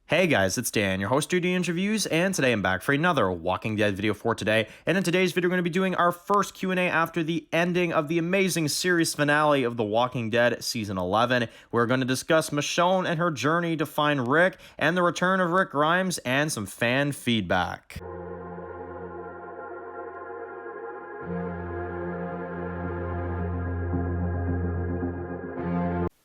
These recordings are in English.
Hey guys, it's Dan, your host of Duty Interviews, and today I'm back for another Walking Dead video for today. And in today's video, we're going to be doing our first Q&A after the ending of the amazing series finale of The Walking Dead Season 11. We're going to discuss Michonne and her journey to find Rick, and the return of Rick Grimes, and some fan feedback.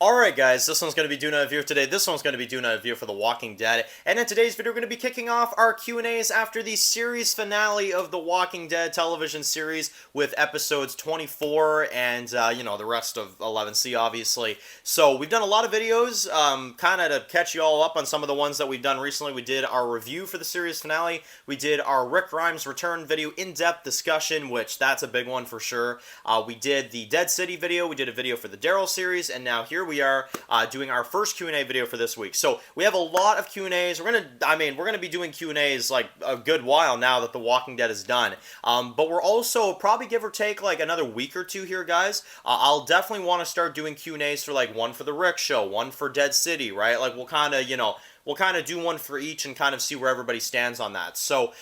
Alright guys, this one's going to be doing a review today. This one's going to be doing a review for The Walking Dead. And in today's video, we're going to be kicking off our Q&As after the series finale of The Walking Dead television series with episodes 24 and, the rest of 11C, obviously. So we've done a lot of videos, kind of to catch you all up on some of the ones that we've done recently. We did our review for the series finale. We did our Rick Grimes return video, in-depth discussion, which that's a big one for sure. We did the Dead City video. We did a video for the Daryl series, and now here we are doing our first Q&A video for this week. So we have a lot of Q&As. We're gonna be doing Q&As like a good while now that The Walking Dead is done. But we're also probably give or take like another week or two here, guys. I'll definitely want to start doing Q&As for like one for the Rick show, one for Dead City, right? Like we'll kind of do one for each and kind of see where everybody stands on that. So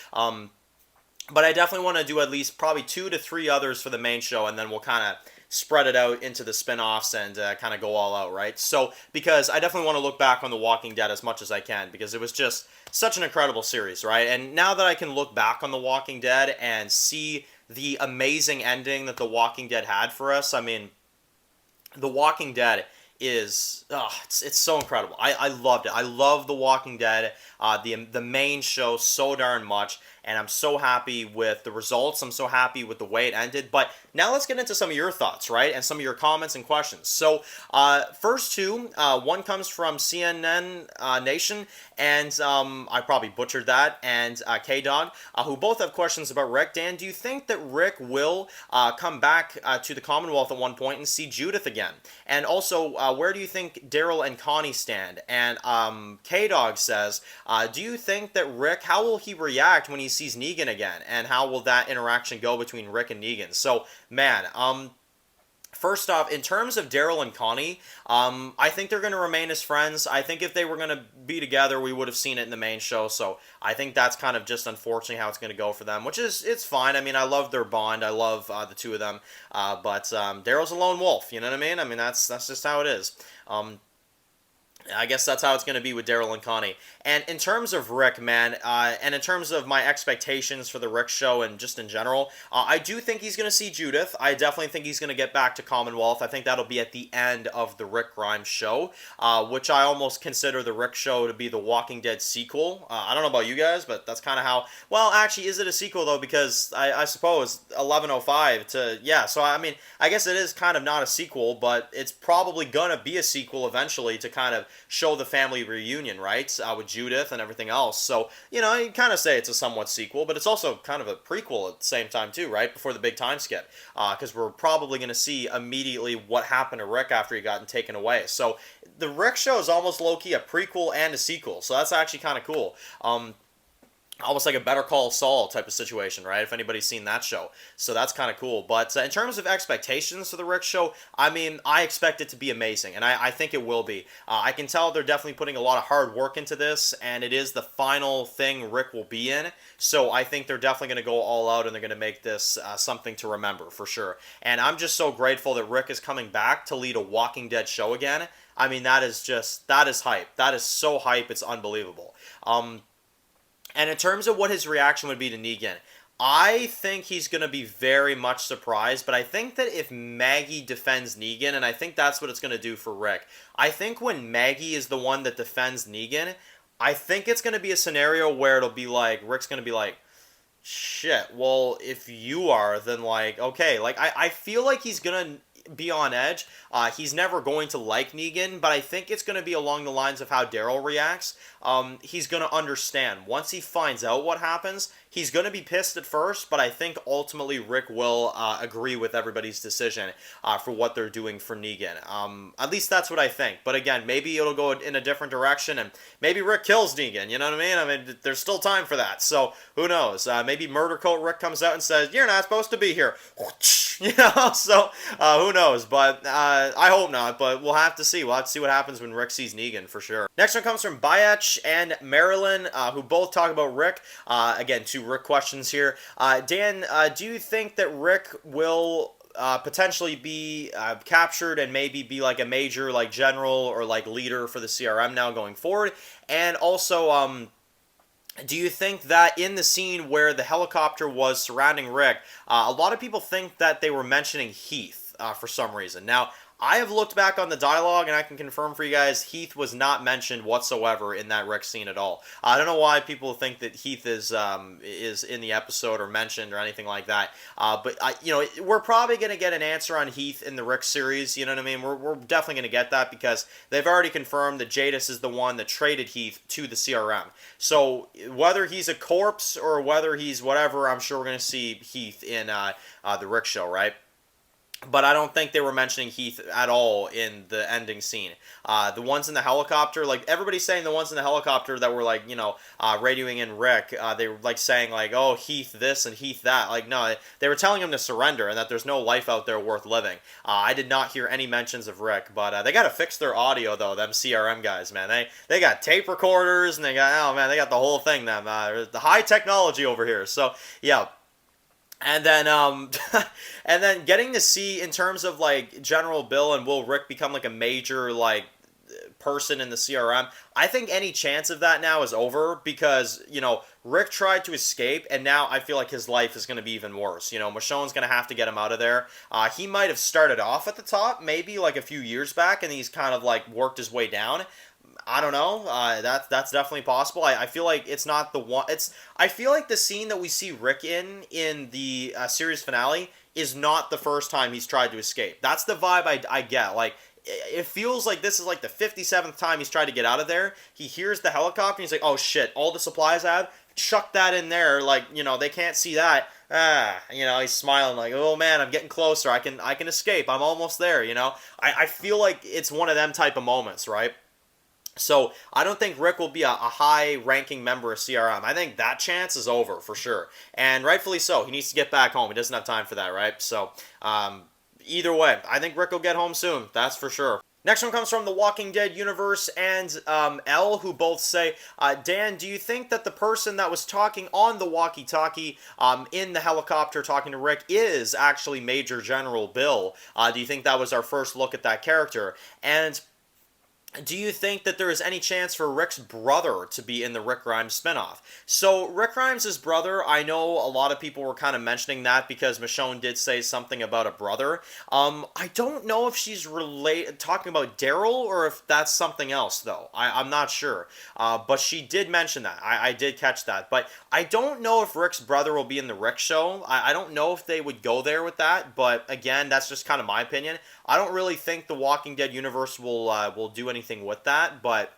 but I definitely want to do at least probably 2 to 3 others for the main show, and then we'll kind of spread it out into the spin-offs and kind of go all out, right? So, because I definitely want to look back on The Walking Dead as much as I can, because it was just such an incredible series, right? And now that I can look back on The Walking Dead and see the amazing ending that The Walking Dead had for us, I mean, The Walking Dead is it's so incredible. I loved it. I love The Walking Dead, the main show so darn much, and I'm so happy with the results. I'm so happy with the way it ended. But now let's get into some of your thoughts, right, and some of your comments and questions. So first two, one comes from CNN Nation, and I probably butchered that, and K-Dog, who both have questions about Rick. Dan, do you think that Rick will come back to the Commonwealth at one point and see Judith again? And also, where do you think Daryl and Connie stand? And K-Dog says, do you think that Rick, how will he react when he sees Negan again? And how will that interaction go between Rick and Negan? So, man, first off, in terms of Daryl and Connie, I think they're going to remain as friends. I think if they were going to be together, we would have seen it in the main show. So I think that's kind of just unfortunately how it's going to go for them, which is, it's fine. I mean, I love their bond. I love the two of them. But Daryl's a lone wolf, you know what I mean? I mean, that's just how it is. I guess that's how it's going to be with Daryl and Connie. And in terms of Rick, man, and in terms of my expectations for the Rick show and just in general, I do think he's going to see Judith. I definitely think he's going to get back to Commonwealth. I think that'll be at the end of the Rick Grimes show, which I almost consider the Rick show to be the Walking Dead sequel. I don't know about you guys, but that's kind of how... Well, actually, is it a sequel, though? Because I suppose 1105 to... Yeah, so I mean, I guess it is kind of not a sequel, but it's probably going to be a sequel eventually to kind of show the family reunion, right, with Judith and everything else. So, you know, you kind of say it's a somewhat sequel, but it's also kind of a prequel at the same time too, right, before the big time skip, because we're probably going to see immediately what happened to Rick after he got taken away. So the Rick show is almost low-key a prequel and a sequel, so that's actually kind of cool. Almost like a Better Call Saul type of situation, right? If anybody's seen that show. So that's kind of cool. But in terms of expectations for the Rick show, I mean, I expect it to be amazing, and I think it will be. I can tell they're definitely putting a lot of hard work into this, and it is the final thing Rick will be in. So I think they're definitely going to go all out, and they're going to make this something to remember, for sure. And I'm just so grateful that Rick is coming back to lead a Walking Dead show again. I mean, that is hype. That is so hype, it's unbelievable. And in terms of what his reaction would be to Negan, I think he's going to be very much surprised, but I think that if Maggie defends Negan, and I think that's what it's going to do for Rick, I think when Maggie is the one that defends Negan, I think it's going to be a scenario where it'll be like, Rick's going to be like, shit, well, if you are, then like, okay, like, I feel like he's going to be on edge. He's never going to like Negan, but I think it's going to be along the lines of how Daryl reacts. He's going to understand. Once he finds out what happens, he's going to be pissed at first, but I think ultimately Rick will agree with everybody's decision for what they're doing for Negan. At least that's what I think. But again, maybe it'll go in a different direction, and maybe Rick kills Negan, you know what I mean? I mean, there's still time for that, so who knows? Maybe Murder Coat Rick comes out and says, you're not supposed to be here. So who knows? But I hope not. But we'll have to see. We'll have to see what happens when Rick sees Negan for sure. Next one comes from Bayach and Marilyn, who both talk about Rick. Again, 2 Rick questions here. Dan, do you think that Rick will potentially be captured and maybe be like a major like general or like leader for the CRM now going forward? And also, do you think that in the scene where the helicopter was surrounding Rick, a lot of people think that they were mentioning Heath for some reason? Now, I have looked back on the dialogue, and I can confirm for you guys, Heath was not mentioned whatsoever in that Rick scene at all. I don't know why people think that Heath is in the episode or mentioned or anything like that. But we're probably going to get an answer on Heath in the Rick series. You know what I mean? We're definitely going to get that because they've already confirmed that Jadis is the one that traded Heath to the CRM. So whether he's a corpse or whether he's whatever, I'm sure we're going to see Heath in the Rick show, right? But I don't think they were mentioning Heath at all in the ending scene. The ones in the helicopter, like everybody's saying the ones in the helicopter that were like, radioing in Rick, they were like saying like, oh, Heath this and Heath that. Like, no, they were telling him to surrender and that there's no life out there worth living. I did not hear any mentions of Rick, but they got to fix their audio though, them CRM guys, man. They got tape recorders and they got the whole thing, them. The high technology over here. So, yeah. And then, and then getting to see in terms of like General Bill and will Rick become like a major like person in the CRM. I think any chance of that now is over because Rick tried to escape and now I feel like his life is going to be even worse. Michonne's going to have to get him out of there. He might have started off at the top maybe like a few years back and he's kind of like worked his way down. I don't know. That's definitely possible. I feel like it's not the one. I feel like the scene that we see Rick in the series finale is not the first time he's tried to escape. That's the vibe I get. Like it feels like this is like the 57th time he's tried to get out of there. He hears the helicopter and he's like, oh shit, all the supplies I have, chuck that in there. Like they can't see that. He's smiling like, oh man, I'm getting closer. I can escape. I'm almost there. I feel like it's one of them type of moments, right? So I don't think Rick will be a high-ranking member of CRM. I think that chance is over for sure, and rightfully so. He needs to get back home. He doesn't have time for that, right? So either way, I think Rick will get home soon. That's for sure. Next one comes from the Walking Dead universe and L, who both say, Dan, do you think that the person that was talking on the walkie-talkie in the helicopter talking to Rick is actually Major General Bill? Do you think that was our first look at that character? And do you think that there is any chance for Rick's brother to be in the Rick Grimes spinoff? So Rick Grimes' brother, I know a lot of people were kind of mentioning that because Michonne did say something about a brother. I don't know if she's talking about Daryl or if that's something else though. I'm not sure. But she did mention that. I did catch that. But I don't know if Rick's brother will be in the Rick show. I don't know if they would go there with that. But again, that's just kind of my opinion. I don't really think the Walking Dead universe will do anything with that, but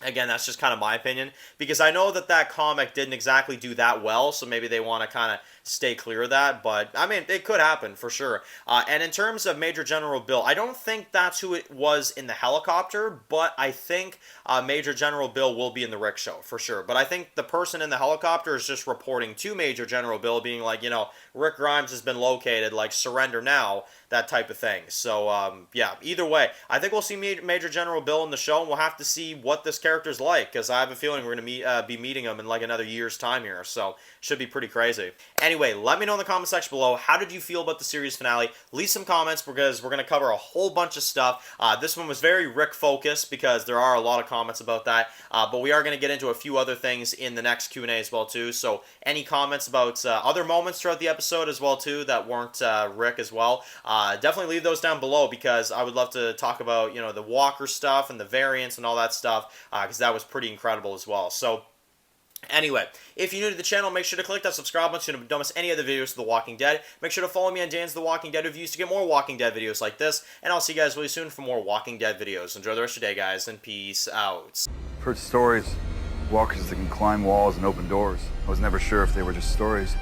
again, that's just kind of my opinion, because I know that comic didn't exactly do that well, so maybe they want to kind of stay clear of that, but I mean, it could happen for sure. And in terms of Major General Bill, I don't think that's who it was in the helicopter, but I think Major General Bill will be in the Rick show for sure. But I think the person in the helicopter is just reporting to Major General Bill, being like, Rick Grimes has been located, like, surrender now, that type of thing. So, yeah, either way, I think we'll see Major General Bill in the show, and we'll have to see what this character's like, because I have a feeling we're going to be meeting him in, like, another year's time here, so should be pretty crazy. Anyway, let me know in the comment section below, how did you feel about the series finale? Leave some comments, because we're going to cover a whole bunch of stuff. This one was very Rick-focused, because there are a lot of comments about that, but we are going to get into a few other things in the next Q&A as well, too, so any comments about other moments throughout the episode as well, too, that weren't Rick as well, definitely leave those down below, because I would love to talk about, the Walker stuff and the variants and all that stuff, because that was pretty incredible as well. So, anyway, if you're new to the channel, make sure to click that subscribe button so you don't miss any other videos of The Walking Dead. Make sure to follow me on Dan's The Walking Dead reviews to get more Walking Dead videos like this, and I'll see you guys really soon for more Walking Dead videos. Enjoy the rest of your day, guys, and peace out. I've heard stories, walkers that can climb walls and open doors. I was never sure if they were just stories